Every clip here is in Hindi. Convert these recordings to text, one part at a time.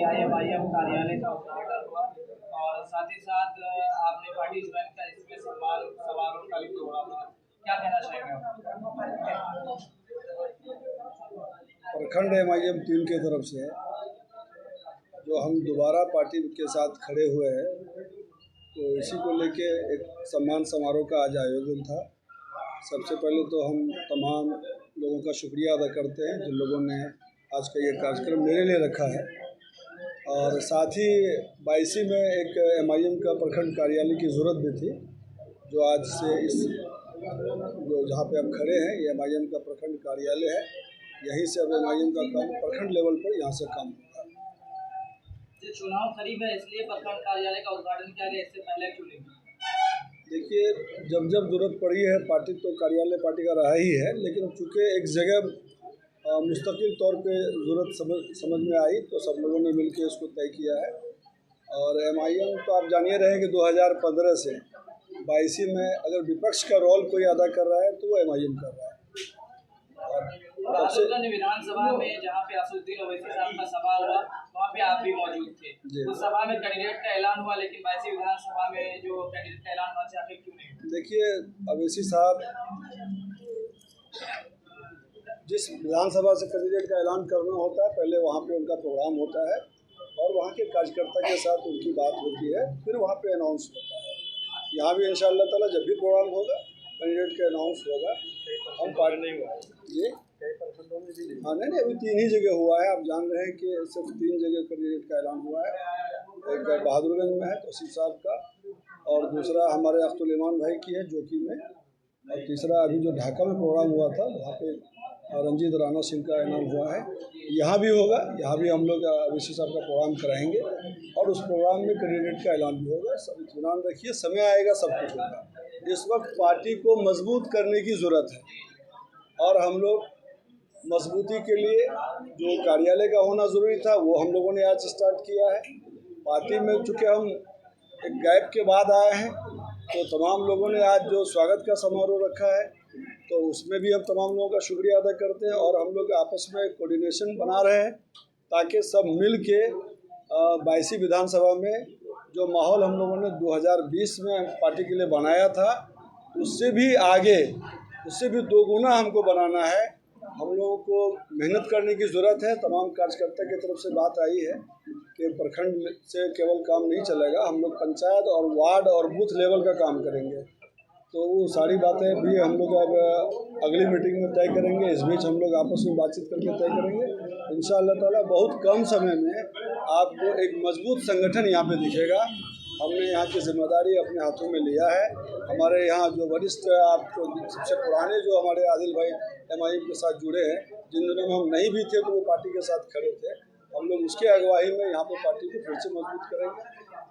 एआईएमआईएम कार्यालय का उद्घाटन हुआ और साथ ही साथ आपने पार्टी ज्वाइन का इसमें सम्मान समारोह का भी प्रोग्राम हुआ। क्या कहना चाहेंगे आप? प्रखंड एमआईएम टीम की तरफ से जो हम दोबारा पार्टी के साथ खड़े हुए हैं, तो इसी को लेके एक सम्मान समारोह का आज आयोजन था। सबसे पहले तो हम तमाम लोगों का शुक्रिया अदा करते हैं जिन लोगों ने आज का ये कार्यक्रम मेरे लिए रखा है। और साथ ही 22 में एक एमआईएम का प्रखंड कार्यालय की ज़रूरत भी थी, जो आज से इस जो जहाँ पे हम खड़े हैं ये एमआईएम का प्रखंड कार्यालय है। यहीं से अब एमआईएम का काम प्रखंड लेवल पर यहाँ से काम होगा। जो चुनाव करीब है इसलिए प्रखंड कार्यालय का उद्घाटन किया गया, इससे पहले क्यों नहीं? देखिए, जब जब ज़रूरत पड़ी है पार्टी तो कार्यालय पार्टी का रहा ही है, लेकिन चूँकि एक जगह मुस्तकिल तौर पे ज़रूरत समझ में आई तो सब लोगों ने मिलकर इसको तय किया है। और एमआईएम तो आप जानिए रहे हैं कि 2015 से 22 में अगर विपक्ष का रोल कोई अदा कर रहा है तो वो एमआईएम कर रहा है। और विधानसभा में जहाँ पे असदुद्दीन ओवैसी साहब का सभा हुआ वहाँ पे आप भी मौजूद थे। उस सभा में कैंडिडेट का ऐलान हुआ, लेकिन 22 विधानसभा में जो कैंडिडेट का ऐलान हुआ चाहे क्यों नहीं? देखिए, ओवैसी साहब जिस विधानसभा से कैंडिडेट का ऐलान करना होता है पहले वहाँ पे उनका प्रोग्राम होता है और वहाँ के कार्यकर्ता के साथ उनकी बात होती है, फिर वहाँ पे अनाउंस होता है। यहाँ भी इंशाअल्लाह ताला जब भी प्रोग्राम होगा कैंडिडेट का अनाउंस होगा। हम पार्टी नहीं हुआ ये हाँ नहीं, अभी 3 ही जगह हुआ है। आप जान रहे हैं कि सिर्फ 3 जगह कैंडिडेट का ऐलान हुआ है। एक बहादुरगंज में है तौसीफ साहब का, और दूसरा हमारे अख्तुल-ईमान भाई की है जोकी में, और तीसरा अभी जो ढाका में प्रोग्राम हुआ था वहाँ पे रंजीत राणा सिंह का ऐलान हुआ है। यहाँ भी होगा, यहाँ भी हम लोग ओवैसी साहब का प्रोग्राम कराएंगे और उस प्रोग्राम में कैंडिडेट का ऐलान भी होगा। सब इत्मीनान रखिए, समय आएगा सब कुछ होगा। इस वक्त पार्टी को मजबूत करने की ज़रूरत है और हम लोग मजबूती के लिए जो कार्यालय का होना ज़रूरी था वो हम लोगों ने आज स्टार्ट किया है। पार्टी में चूँकि हम एक गैप के बाद आए हैं तो तमाम लोगों ने आज जो स्वागत का समारोह रखा है तो उसमें भी हम तमाम लोगों का शुक्रिया अदा करते हैं। और हम लोग आपस में कोऑर्डिनेशन बना रहे हैं ताकि सब मिल के 22 विधानसभा में जो माहौल हम लोगों ने 2020 में पार्टी के लिए बनाया था उससे भी आगे, उससे भी दोगुना हमको बनाना है। हम लोगों को मेहनत करने की ज़रूरत है। तमाम कार्यकर्ता की तरफ से बात आई है कि प्रखंड से केवल काम नहीं चलेगा, हम लोग पंचायत और वार्ड और बूथ लेवल का काम करेंगे। तो वो सारी बातें भी हम लोग अब अगली मीटिंग में तय करेंगे। इस बीच हम लोग आपस में बातचीत करके तय करेंगे। इंशाअल्लाह ताला बहुत कम समय में आपको एक मजबूत संगठन यहाँ पे दिखेगा। हमने यहाँ की जिम्मेदारी अपने हाथों में लिया है। हमारे यहाँ जो वरिष्ठ, आपको सबसे पुराने जो हमारे आदिल भाई एमआईएम के साथ जुड़े हैं, जिन दिनों में हम नहीं भी थे तो वो पार्टी के साथ खड़े थे, हम लोग उसके अगुवाई में यहाँ पर पार्टी को फिर से मजबूत करेंगे।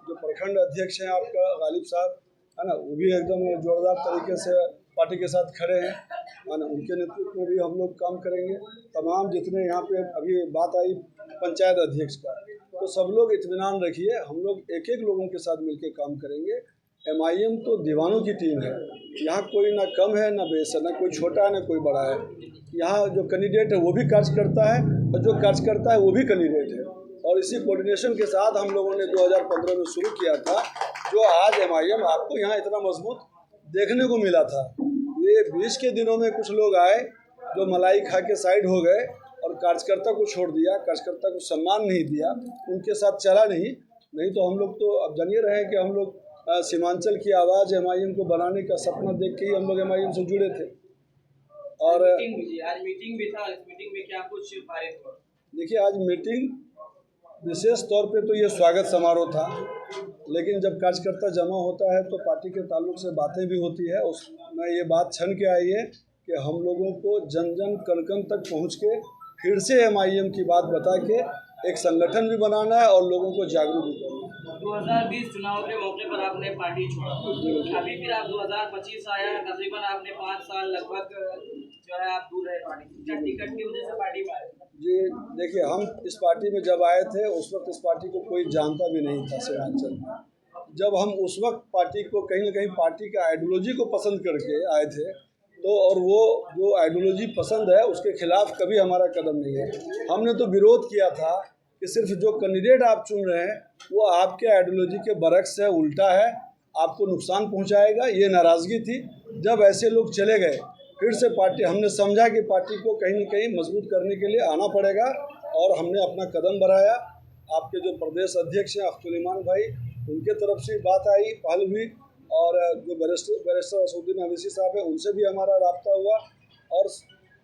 जो प्रखंड अध्यक्ष हैं आपका गालिब साहब है ना, वो भी एकदम जोरदार तरीके से पार्टी के साथ खड़े हैं है ना, उनके नेतृत्व में भी हम लोग काम करेंगे। तमाम जितने यहाँ पे अभी बात आई पंचायत अध्यक्ष का, तो सब लोग इत्मीनान रखिए, हम लोग एक एक लोगों के साथ मिलकर काम करेंगे। एमआईएम तो दीवानों की टीम है, यहाँ कोई ना कम है ना बेस है, ना कोई छोटा है ना कोई बड़ा है। यहाँ जो कैंडिडेट है वो भी कार्य करता है और जो कार्य करता है वो भी कैंडिडेट है। और इसी कोऑर्डिनेशन के साथ हम लोगों ने 2015 में शुरू किया था, जो आज एमआईएम आपको यहाँ इतना मजबूत देखने को मिला था। ये 20 के दिनों में कुछ लोग आए जो मलाई खा के साइड हो गए और कार्यकर्ता को छोड़ दिया, कार्यकर्ता को सम्मान नहीं दिया, उनके साथ चला नहीं तो हम लोग तो अब जानिए रहे हैं कि हम लोग सीमांचल की आवाज़ एमआईएम को बनाने का सपना देख के ही हम लोग एमआईएम से जुड़े थे। और आज मीटिंग भी था, इस मीटिंग में क्या कुछ पारित हुआ? देखिए, आज मीटिंग विशेष तौर पे तो ये स्वागत समारोह था, लेकिन जब कार्यकर्ता जमा होता है तो पार्टी के ताल्लुक से बातें भी होती है। उसमें ये बात छन के आई है कि हम लोगों को जन जन कण कण तक पहुँच के फिर से एमआईएम की बात बता के एक संगठन भी बनाना है और लोगों को जागरूक भी करना है। 2020 चुनाव के मौके पर आपने पार्टी छोड़ा, अभी फिर आप 2025 आया है, तकरीबन आपने 5 साल लगभग जो है आप दूर रहे पार्टी से, क्या टिकट की वजह से पार्टी में आए? जी देखिए, हम इस पार्टी में जब आए थे उस वक्त इस पार्टी को कोई जानता भी नहीं था सीमांचल में। जब हम उस वक्त पार्टी को कहीं ना कहीं पार्टी का आइडियोलॉजी को पसंद करके आए थे तो, और वो जो आइडियोलॉजी पसंद है उसके खिलाफ कभी हमारा कदम नहीं है। हमने तो विरोध किया था कि सिर्फ जो कैंडिडेट आप चुन रहे हैं वो आपके आइडियोलॉजी के बरक्स है, उल्टा है, आपको नुकसान पहुंचाएगा, ये नाराज़गी थी। जब ऐसे लोग चले गए फिर से पार्टी, हमने समझा कि पार्टी को कहीं न कहीं मजबूत करने के लिए आना पड़ेगा और हमने अपना कदम बढ़ाया। आपके जो प्रदेश अध्यक्ष हैं अख्तुल ईमान भाई, उनके तरफ से बात आई, पहल हुई, और जो बैरिस्टर असदुद्दीन अवैसी साहब हैं उनसे भी हमारा रब्ता हुआ और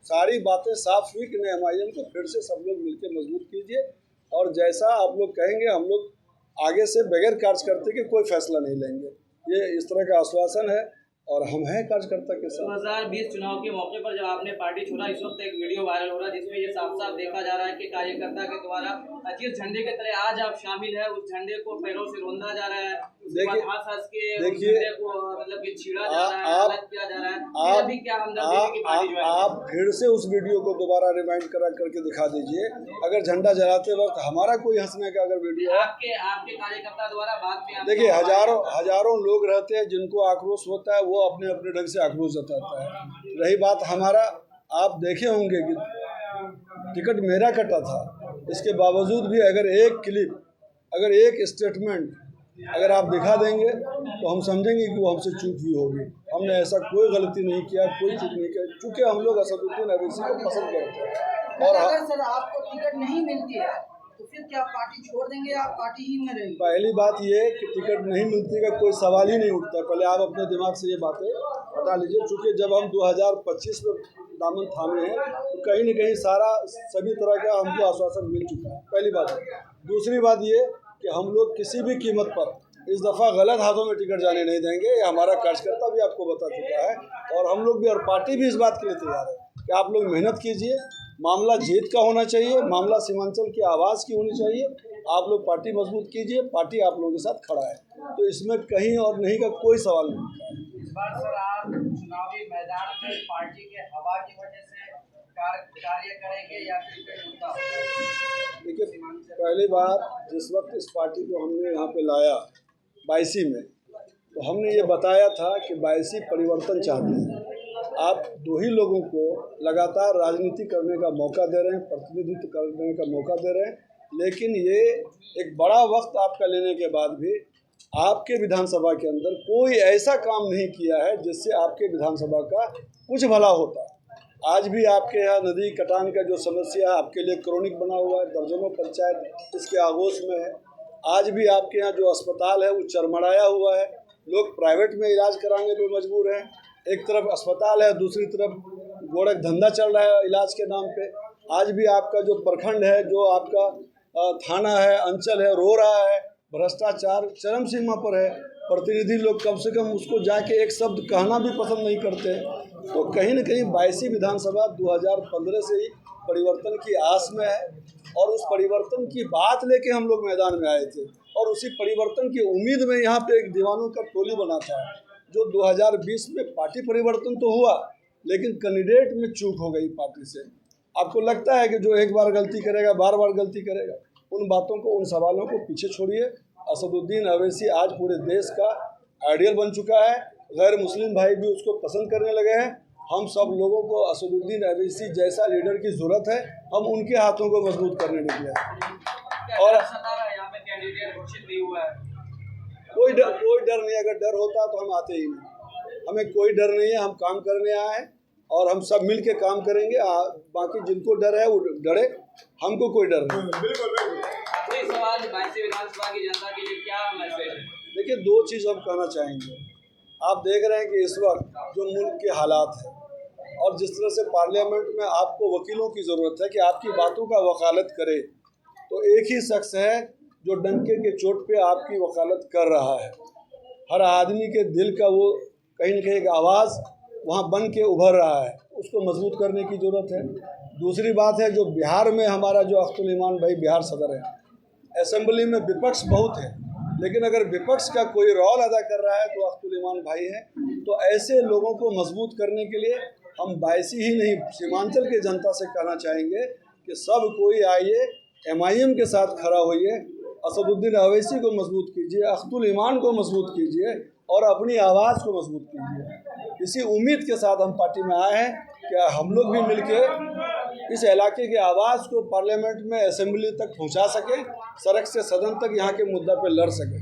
सारी बातें साफ हुई कि MIM को फिर से सब लोग मिलकर मजबूत कीजिए और जैसा आप लोग कहेंगे हम लोग आगे से बगैर कार्यकर्ता के कोई फैसला नहीं लेंगे। ये इस तरह का आश्वासन है और हम हैं कार्यकर्ता के साथ। 2020 चुनाव के मौके पर जब आपने पार्टी छोड़ा, इस वक्त एक वीडियो वायरल हो रहा है जिसमें ये साफ साफ देखा जा रहा है कि कार्यकर्ता के द्वारा जिस झंडे के तले आज आप शामिल है उस झंडे को पैरों से रौंदा जा रहा है, देखिए को मतलब कि छीड़ा जा रहा है, अलग किया जा रहा है। अभी क्या आप फिर से उस वीडियो को दोबारा रिमाइंड करके दिखा दीजिए। अगर झंडा जलाते वक्त हमारा कोई हंसने का अगर वीडियो है, आपके कार्यकर्ता द्वारा बाद में देखिए हजारों लोग रहते हैं जिनको आक्रोश होता है, वो अपने अपने ढंग से आक्रोश जताता है। रही बात हमारा, आप देखे होंगे कि टिकट मेरा कटा था, इसके बावजूद भी अगर एक क्लिप, अगर एक स्टेटमेंट अगर आप दिखा देंगे तो हम समझेंगे कि वो हमसे चूक हुई होगी। हमने ऐसा कोई गलती नहीं किया, कोई चूक नहीं किया, चूँकि हम लोग असदुद्दीन अवैसी को पसंद करते हैं। और अगर सर आपको टिकट नहीं मिलती है तो फिर क्या पार्टी छोड़ देंगे, आप पार्टी ही में रहेंगे? पहली बात ये कि टिकट नहीं मिलती का कोई सवाल ही नहीं उठता है। पहले आप अपने दिमाग से ये बातें हटा लीजिए। चूँकि जब हम 2025 में दामन थामे हैं तो कहीं न कहीं सभी तरह का हमको आश्वासन मिल चुका है, पहली बात। दूसरी बात ये कि हम लोग किसी भी कीमत पर इस दफ़ा गलत हाथों में टिकट जाने नहीं देंगे। ये हमारा कार्यकर्ता भी आपको बता चुका है और हम लोग भी और पार्टी भी इस बात के लिए तैयार है कि आप लोग मेहनत कीजिए। मामला जीत का होना चाहिए, मामला सीमांचल की आवाज़ की होनी चाहिए। आप लोग पार्टी मजबूत कीजिए, पार्टी आप लोगों के साथ खड़ा है, तो इसमें कहीं और नहीं का कोई सवाल नहीं। इस बार सर आप चुनावी मैदान में पार्टी के हवा की वजह से कार्य करेंगे या फिर देखिए, पहली बार जिस वक्त इस पार्टी को हमने यहाँ पे लाया 22 में, तो हमने ये बताया था कि 22 परिवर्तन चाहते हैं। आप दो ही लोगों को लगातार राजनीति करने का मौका दे रहे हैं, प्रतिनिधित्व करने का मौका दे रहे हैं, लेकिन ये एक बड़ा वक्त आपका लेने के बाद भी आपके विधानसभा के अंदर कोई ऐसा काम नहीं किया है जिससे आपके विधानसभा का कुछ भला होता। आज भी आपके यहाँ नदी कटान का जो समस्या है आपके लिए क्रोनिक बना हुआ है, दर्जनों पंचायत इसके आगोश में है। आज भी आपके यहाँ जो अस्पताल है वो चरमराया हुआ है, लोग प्राइवेट में इलाज कराने पर मजबूर हैं। एक तरफ अस्पताल है, दूसरी तरफ गोरख धंधा चल रहा है इलाज के नाम पे। आज भी आपका जो प्रखंड है, जो आपका थाना है, अंचल है, रो रहा है, भ्रष्टाचार चरम सीमा पर है। प्रतिनिधि लोग कम से कम उसको जाके एक शब्द कहना भी पसंद नहीं करते। तो कहीं न कहीं 22 विधानसभा 2015 से ही परिवर्तन की आस में है और उस परिवर्तन की बात लेके हम लोग मैदान में आए थे और उसी परिवर्तन की उम्मीद में यहाँ पे एक दीवानों का टोली बना था। जो 2020 में पार्टी परिवर्तन तो हुआ लेकिन कैंडिडेट में चूक हो गई पार्टी से। आपको लगता है कि जो एक बार गलती करेगा बार बार गलती करेगा? उन बातों को, उन सवालों को पीछे छोड़िए। असदुद्दीन अवैसी आज पूरे देश का आइडियल बन चुका है, गैर मुस्लिम भाई भी उसको पसंद करने लगे हैं। हम सब लोगों को असदुद्दीन अवैसी जैसा लीडर की ज़रूरत है, हम उनके हाथों को मजबूत करने निकले हैं। और कोई डर नहीं, अगर डर होता तो हम आते ही नहीं। हमें कोई डर नहीं है, हम काम करने आए हैं और हम सब मिल के काम करेंगे। बाकी जिनको डर है वो डरे, हमको कोई डर नहीं। देखिए, दो चीज़ हम कहना चाहेंगे। आप देख रहे हैं कि इस वक्त जो मुल्क के हालात हैं और जिस तरह से पार्लियामेंट में आपको वकीलों की ज़रूरत है कि आपकी बातों का वकालत करे, तो एक ही शख्स है जो डंके के चोट पे आपकी वकालत कर रहा है। हर आदमी के दिल का वो कहीं न कहीं एक आवाज़ वहाँ बन के उभर रहा है, उसको मजबूत करने की ज़रूरत है। दूसरी बात है, जो बिहार में हमारा जो अख्तुल ईमान भाई बिहार सदर है, असेंबली में विपक्ष बहुत है, लेकिन अगर विपक्ष का कोई रोल अदा कर रहा है तो अख्तुल ईमान भाई है। तो ऐसे लोगों को मजबूत करने के लिए हम 22 ही नहीं, सीमांचल के जनता से कहना चाहेंगे कि सब कोई आइए, MIM के साथ खड़ा होइए, असदुद्दीन अवैसी को मजबूत कीजिए, अख्तुल ईमान को मजबूत कीजिए और अपनी आवाज़ को मजबूत कीजिए। इसी उम्मीद के साथ हम पार्टी में आए हैं कि हम लोग भी मिलके इस इलाके की आवाज़ को पार्लियामेंट में असेंबली तक पहुंचा सके, सड़क से सदन तक यहाँ के मुद्दा पे लड़ सके।